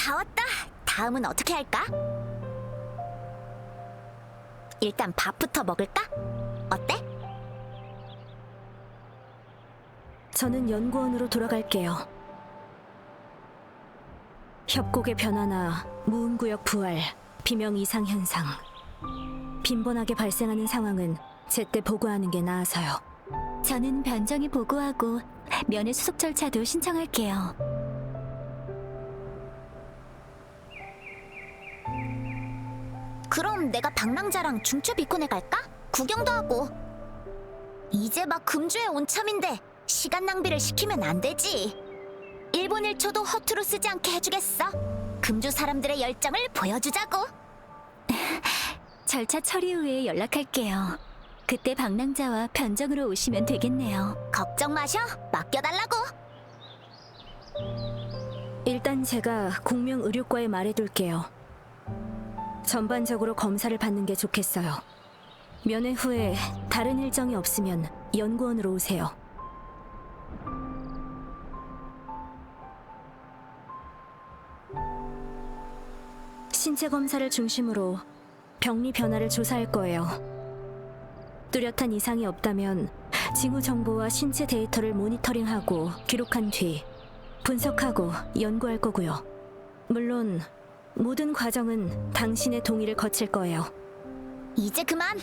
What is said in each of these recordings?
다 왔다. 다음은 어떻게 할까? 일단 밥부터 먹을까? 어때? 저는 연구원으로 돌아갈게요. 협곡의 변화나 무음구역 부활, 비명 이상 현상. 빈번하게 발생하는 상황은 제때 보고하는 게 나아서요. 저는 변정이 보고하고 면회 수속 절차도 신청할게요. 그럼 내가 방랑자랑 중추 비콘에 갈까? 구경도 하고. 이제 막 금주에 온 참인데 시간 낭비를 시키면 안 되지. 1분 1초도 허투루 쓰지 않게 해주겠어. 금주 사람들의 열정을 보여주자고. 절차 처리 후에 연락할게요. 그때 방랑자와 변정으로 오시면 되겠네요. 걱정 마셔. 맡겨달라고. 일단 제가 공명의료과에 말해둘게요. 전반적으로 검사를 받는 게 좋겠어요. 면회 후에 다른 일정이 없으면 연구원으로 오세요. 신체 검사를 중심으로 병리 변화를 조사할 거예요. 뚜렷한 이상이 없다면 징후 정보와 신체 데이터를 모니터링하고 기록한 뒤 분석하고 연구할 거고요. 물론 모든 과정은 당신의 동의를 거칠 거예요. 이제 그만.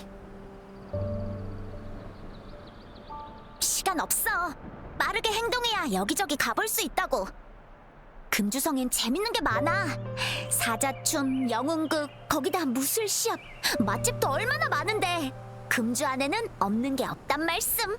시간 없어. 빠르게 행동해야 여기저기 가볼 수 있다고. 금주성엔 재밌는 게 많아. 사자춤, 영웅극, 거기다 무술시합, 맛집도 얼마나 많은데 금주 안에는 없는 게 없단 말씀.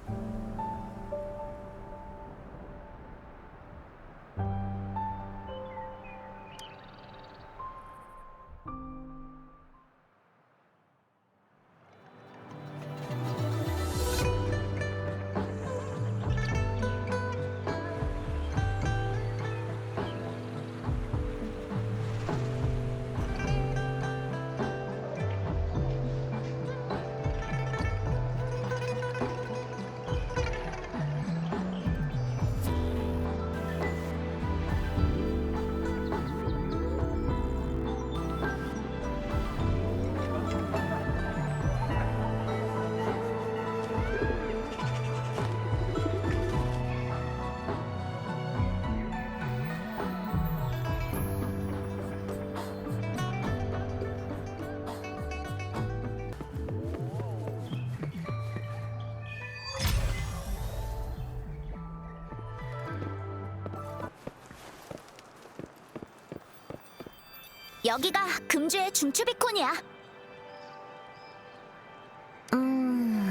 여기가 금주의 중추비콘이야.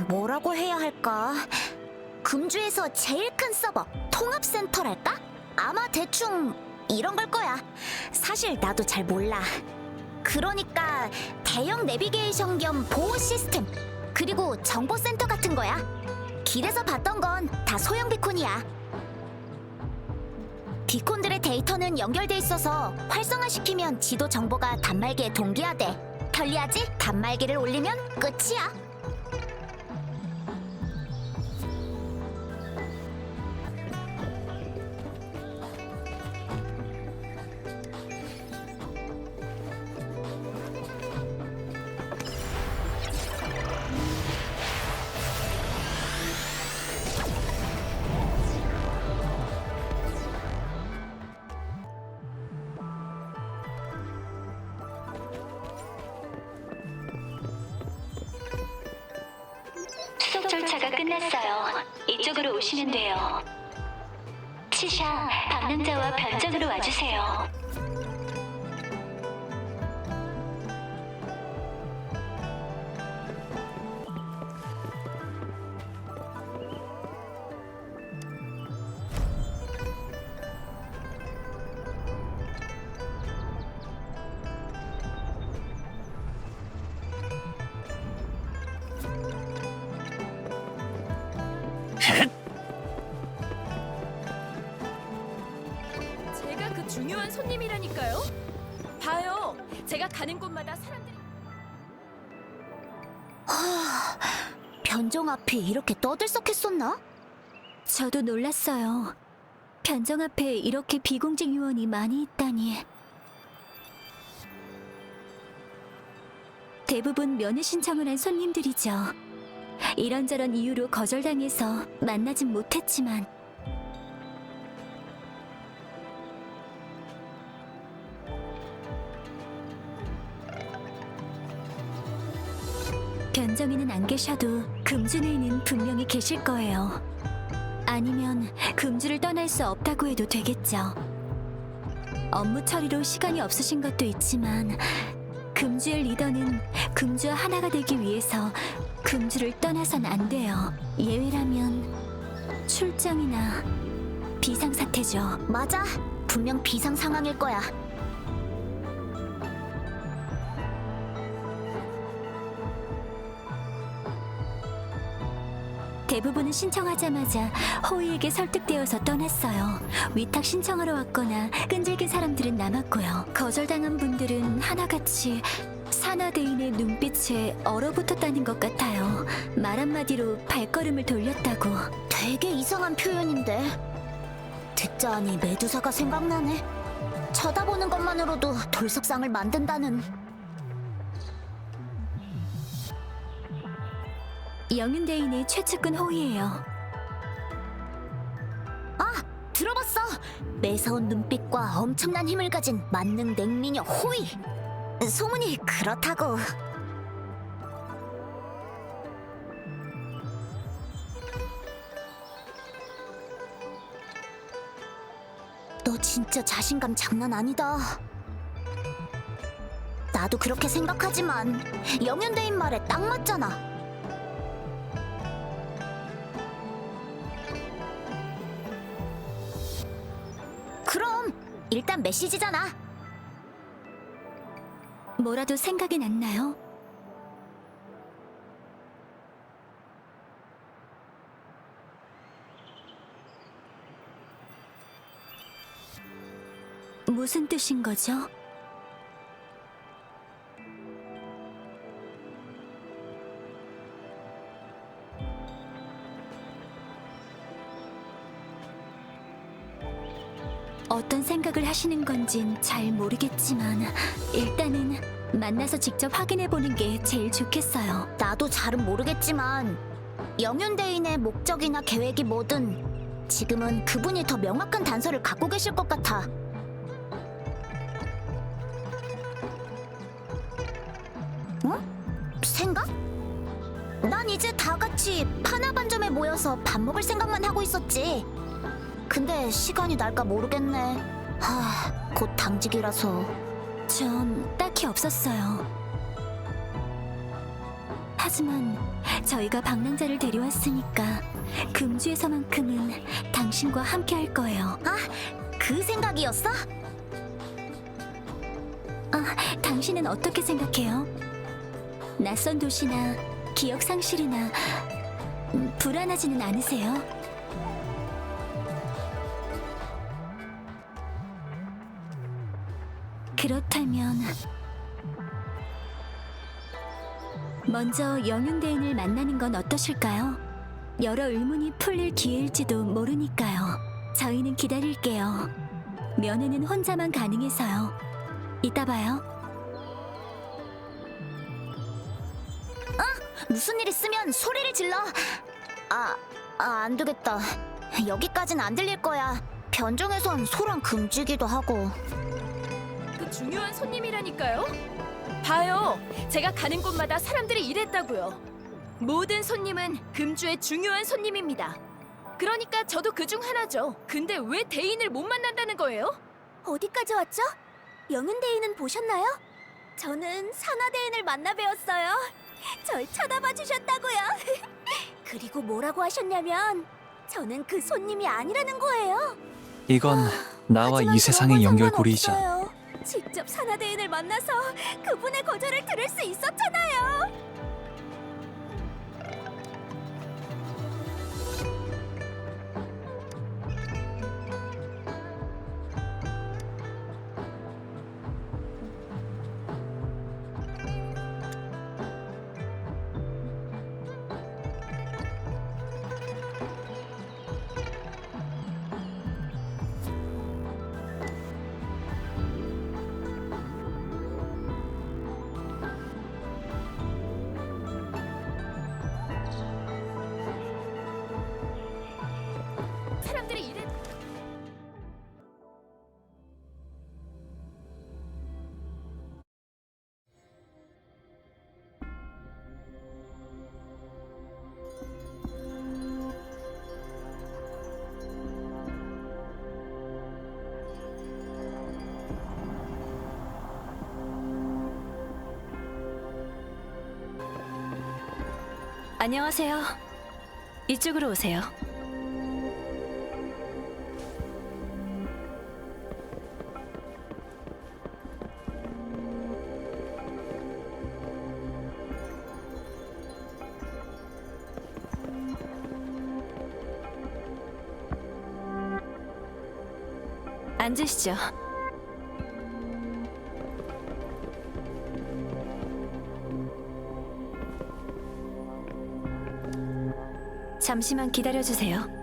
뭐라고 해야 할까? 금주에서 제일 큰 서버, 통합센터랄까? 아마 대충 이런 걸 거야. 사실 나도 잘 몰라. 그러니까 대형 내비게이션 겸 보호 시스템, 그리고 정보센터 같은 거야. 길에서 봤던 건 다 소형 비콘이야. 비콘들의 데이터는 연결돼 있어서 활성화시키면 지도 정보가 단말기에 동기화돼. 편리하지? 단말기를 올리면 끝이야. 수속 절차가 끝났어요. 이쪽으로 오시면 돼요. 치샤, 방랑자와 변정으로 와주세요. 제가 그 중요한 손님이라니까요. 봐요. 제가 가는 곳마다 사람들이... 변정 앞이 이렇게 떠들썩했었나? 저도 놀랐어요. 변정 앞에 이렇게 비공직 요원이 많이 있다니. 대부분 면회 신청을 한 손님들이죠. 이런저런 이유로 거절당해서 만나진 못했지만 변정이는 안 계셔도 금주내에는 분명히 계실 거예요. 아니면 금주를 떠날 수 없다고 해도 되겠죠. 업무 처리로 시간이 없으신 것도 있지만 금주의 리더는 금주와 하나가 되기 위해서 금주를 떠나선 안 돼요. 예외라면 출장이나 비상사태죠. 맞아. 분명 비상 상황일 거야. 대부분은 신청하자마자 호의에게 설득되어서 떠났어요. 위탁 신청하러 왔거나 끈질긴 사람들은 남았고요. 거절당한 분들은 하나같이 산하대인의 눈빛에 얼어붙었다는 것 같아요. 말 한마디로 발걸음을 돌렸다고. 되게 이상한 표현인데. 듣자 하니 메두사가 생각나네. 쳐다보는 것만으로도 돌석상을 만든다는. 영윤대인의 최측근 호의예요. 아, 들어봤어. 매서운 눈빛과 엄청난 힘을 가진 만능 냉미녀 호이. 소문이 그렇다고. 너 진짜 자신감 장난 아니다. 나도 그렇게 생각하지만 영윤대인 말에 딱 맞잖아. 그럼 일단 메시지잖아. 뭐라도 생각이 났나요? 무슨 뜻인 거죠? 어떤 생각을 하시는 건진 잘 모르겠지만 일단은 만나서 직접 확인해보는 게 제일 좋겠어요. 나도 잘은 모르겠지만 영윤대인의 목적이나 계획이 뭐든 지금은 그분이 더 명확한 단서를 갖고 계실 것 같아. 어? 생각? 난 이제 다 같이 파나반점에 모여서 밥 먹을 생각만 하고 있었지. 근데 시간이 날까 모르겠네. 곧 당직이라서. 전 딱히 없었어요. 하지만 저희가 방랑자를 데려왔으니까 금주에서만큼은 당신과 함께 할 거예요. 그 생각이었어? 당신은 어떻게 생각해요? 낯선 도시나 기억 상실이나 불안하지는 않으세요? 그렇다면 먼저 영윤대인을 만나는 건 어떠실까요? 여러 의문이 풀릴 기회일지도 모르니까요. 저희는 기다릴게요. 면회는 혼자만 가능해서요. 이따 봐요. 무슨 일 있으면 소리를 질러. 안 되겠다. 여기까진 안 들릴 거야. 변종에선 소랑 금지기도 하고. 그 중요한 손님이라니까요. 봐요. 제가 가는 곳마다 사람들이 이랬다고요. 모든 손님은 금주의 중요한 손님입니다. 그러니까 저도 그중 하나죠. 근데 왜 대인을 못 만난다는 거예요? 어디까지 왔죠? 영윤대인은 보셨나요? 저는 산하대인을 만나 뵈었어요. 절 쳐다봐 주셨다고요. 그리고 뭐라고 하셨냐면 저는 그 손님이 아니라는 거예요. 이건 나와 이 세상의 연결고리이자 직접 산하대인을 만나서 그분의 거절을 들을 수 있었잖아요. 안녕하세요. 이쪽으로 오세요. 앉으시죠. 잠시만 기다려주세요.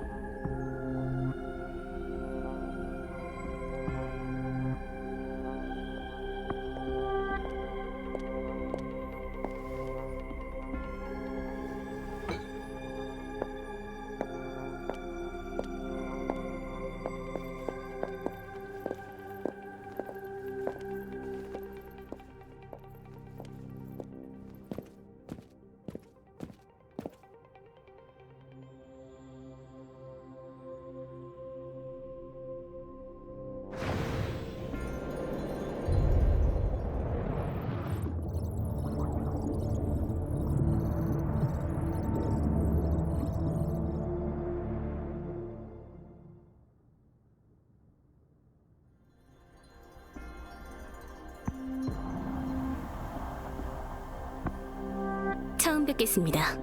처음 뵙겠습니다.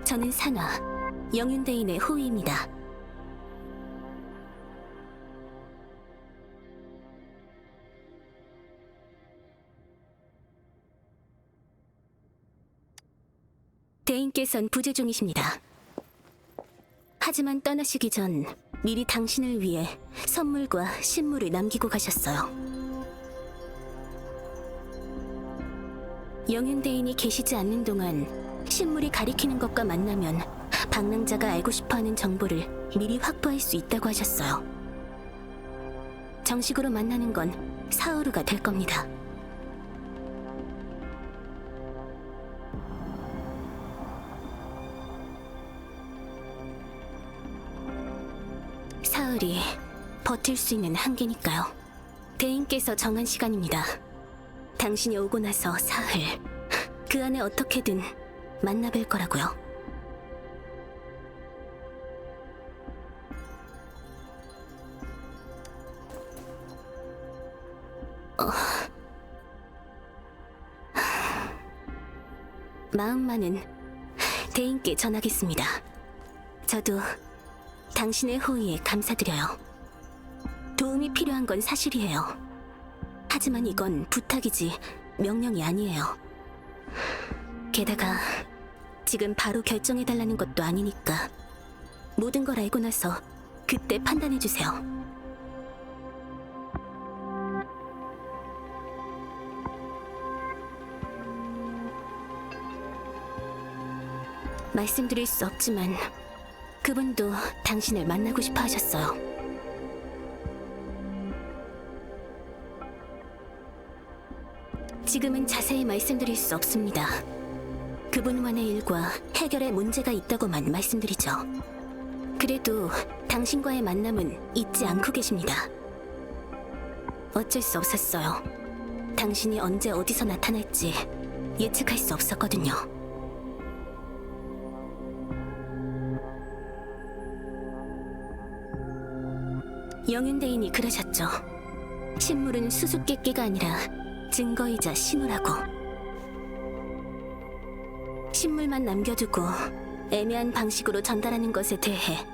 저는 산화, 영윤대인의 호위입니다. 대인께선 부재 중이십니다. 하지만 떠나시기 전 미리 당신을 위해 선물과 신물을 남기고 가셨어요. 영윤대인이 계시지 않는 동안 신물이 가리키는 것과 만나면 방랑자가 알고 싶어하는 정보를 미리 확보할 수 있다고 하셨어요. 정식으로 만나는 건 사우루가 될 겁니다. 사흘이 버틸 수 있는 한계니까요. 대인께서 정한 시간입니다. 당신이 오고 나서 사흘, 그 안에 어떻게든 만나뵐 거라고요. 마음만은 대인께 전하겠습니다. 저도 당신의 호의에 감사드려요. 도움이 필요한 건 사실이에요. 하지만 이건 부탁이지 명령이 아니에요. 게다가 지금 바로 결정해달라는 것도 아니니까 모든 걸 알고 나서 그때 판단해주세요. 말씀드릴 수 없지만 그분도 당신을 만나고 싶어 하셨어요. 지금은 자세히 말씀드릴 수 없습니다. 그분만의 일과 해결에 문제가 있다고만 말씀드리죠. 그래도 당신과의 만남은 잊지 않고 계십니다. 어쩔 수 없었어요. 당신이 언제 어디서 나타날지 예측할 수 없었거든요. 영윤대인이 그러셨죠. 신물은 수수께끼가 아니라 증거이자 신호라고. 신물만 남겨두고 애매한 방식으로 전달하는 것에 대해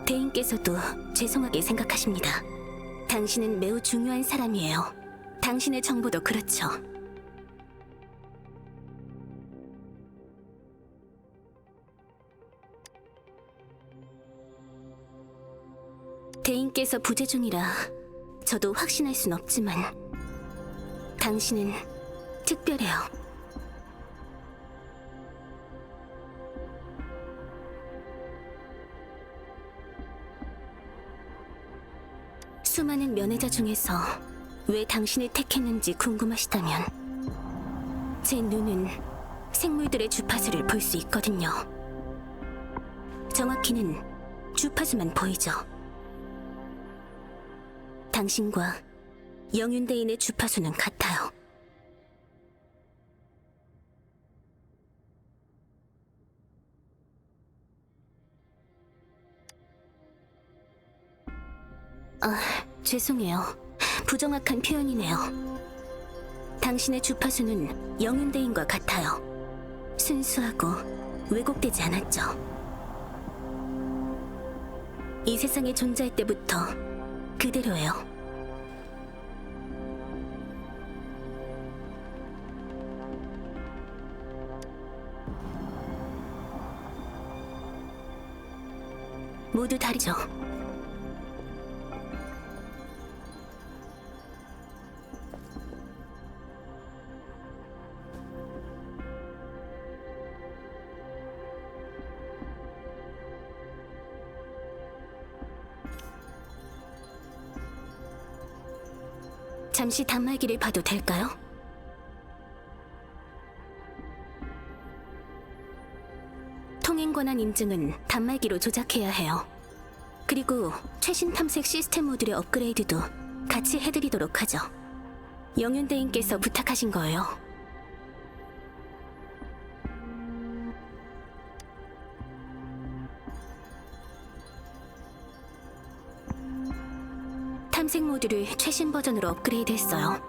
대인께서도 죄송하게 생각하십니다. 당신은 매우 중요한 사람이에요. 당신의 정보도 그렇죠. 대인께서 부재 중이라 저도 확신할 순 없지만 당신은 특별해요. 수많은 면회자 중에서 왜 당신을 택했는지 궁금하시다면 제 눈은 생물들의 주파수를 볼 수 있거든요. 정확히는 주파수만 보이죠. 당신과 영윤대인의 주파수는 같아요. 죄송해요. 부정확한 표현이네요. 당신의 주파수는 영윤대인과 같아요. 순수하고 왜곡되지 않았죠. 이 세상에 존재할 때부터 그대로예요. 모두 다르죠. 잠시 단말기를 봐도 될까요? 통행 권한 인증은 단말기로 조작해야 해요. 그리고 최신 탐색 시스템 모듈의 업그레이드도 같이 해드리도록 하죠. 영윤대인께서 부탁하신 거예요. 탐색 모듈을 최신 버전으로 업그레이드했어요.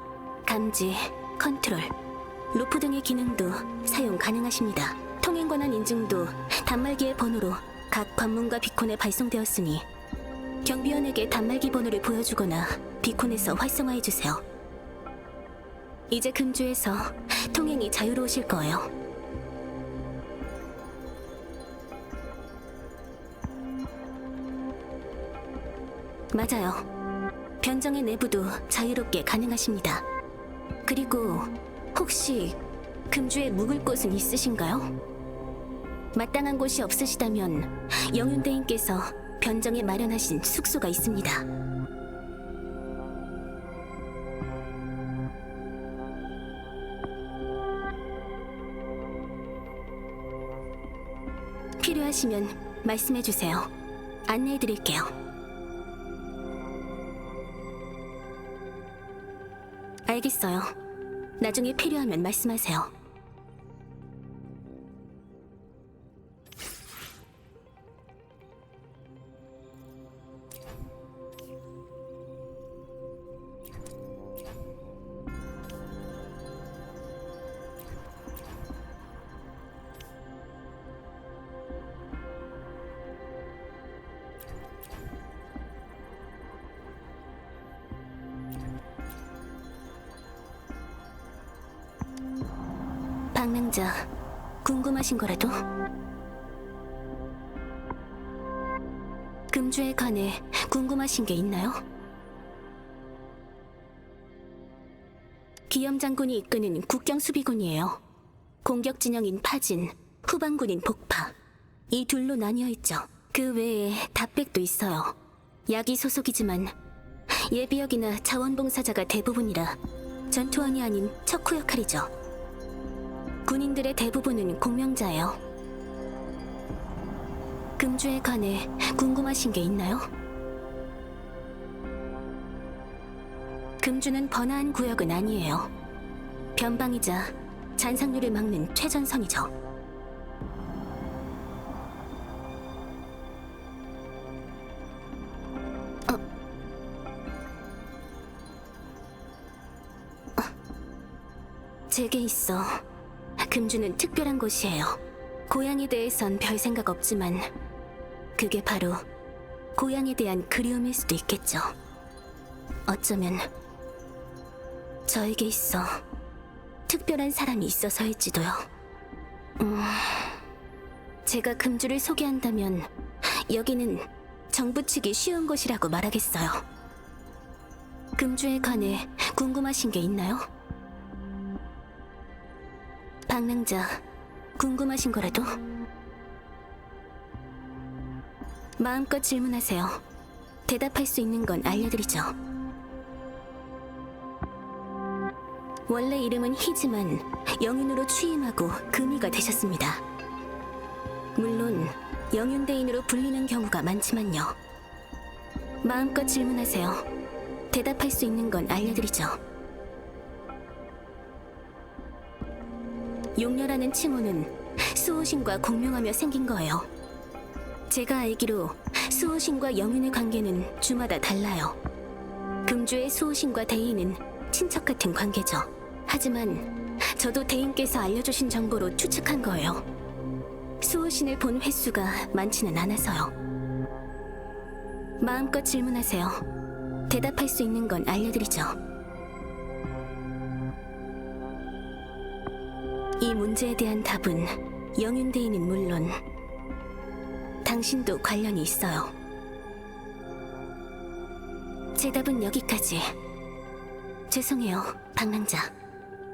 감지, 컨트롤, 로프 등의 기능도 사용 가능하십니다. 통행 권한 인증도 단말기의 번호로 각 관문과 비콘에 발송되었으니 경비원에게 단말기 번호를 보여주거나 비콘에서 활성화해주세요. 이제 금주에서 통행이 자유로우실 거예요. 맞아요. 변정의 내부도 자유롭게 가능하십니다. 그리고 혹시 금주에 묵을 곳은 있으신가요? 마땅한 곳이 없으시다면 영윤대인께서 변정에 마련하신 숙소가 있습니다. 필요하시면 말씀해주세요. 안내해드릴게요. 알겠어요. 나중에 필요하면 말씀하세요. 방랑자, 궁금하신 거라도? 금주에 관해 궁금하신 게 있나요? 기염 장군이 이끄는 국경 수비군이에요. 공격 진영인 파진, 후방군인 복파, 이 둘로 나뉘어 있죠. 그 외에 답백도 있어요. 야기 소속이지만 예비역이나 자원봉사자가 대부분이라 전투원이 아닌 척후 역할이죠. 군인들의 대부분은 공명자예요. 금주에 관해 궁금하신 게 있나요? 금주는 번화한 구역은 아니에요. 변방이자 잔상류를 막는 최전선이죠. 제게 있어. 금주는 특별한 곳이에요. 고향에 대해선 별 생각 없지만 그게 바로 고향에 대한 그리움일 수도 있겠죠. 어쩌면 저에게 있어 특별한 사람이 있어서일지도요. 제가 금주를 소개한다면 여기는 정붙이기 쉬운 곳이라고 말하겠어요. 금주에 관해 궁금하신 게 있나요? 방랑자, 궁금하신 거라도? 마음껏 질문하세요. 대답할 수 있는 건 알려드리죠. 원래 이름은 희지만 영윤으로 취임하고 금이가 되셨습니다. 물론 영윤대인으로 불리는 경우가 많지만요. 마음껏 질문하세요. 대답할 수 있는 건 알려드리죠. 용녀라는 칭호는 수호신과 공명하며 생긴 거예요. 제가 알기로 수호신과 영윤의 관계는 주마다 달라요. 금주의 수호신과 대인은 친척 같은 관계죠. 하지만 저도 대인께서 알려주신 정보로 추측한 거예요. 수호신을 본 횟수가 많지는 않아서요. 마음껏 질문하세요. 대답할 수 있는 건 알려드리죠. 이 문제에 대한 답은 영윤 대인은 물론 당신도 관련이 있어요. 제 답은 여기까지. 죄송해요, 방랑자.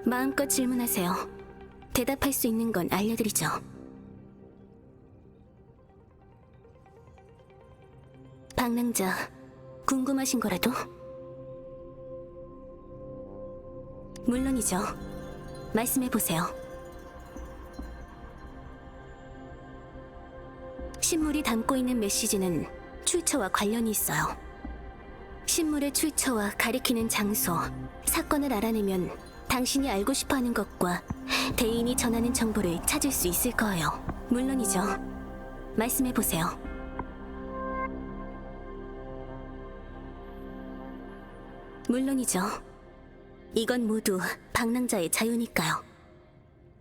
마음껏 질문하세요. 대답할 수 있는 건 알려드리죠. 방랑자, 궁금하신 거라도? 물론이죠. 말씀해보세요. 신물이 담고 있는 메시지는 출처와 관련이 있어요. 신물의 출처와 가리키는 장소, 사건을 알아내면 당신이 알고 싶어하는 것과 대인이 전하는 정보를 찾을 수 있을 거예요. 물론이죠. 말씀해보세요. 물론이죠. 이건 모두 방랑자의 자유니까요.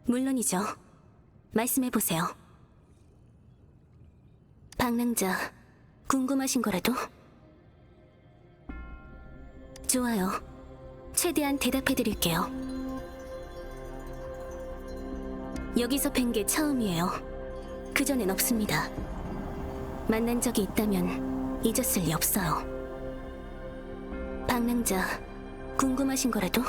물론이죠. 말씀해보세요. 방랑자, 궁금하신 거라도? 좋아요. 최대한 대답해드릴게요. 여기서 뵌 게 처음이에요. 그전엔 없습니다. 만난 적이 있다면 잊었을 리 없어요. 방랑자, 궁금하신 거라도?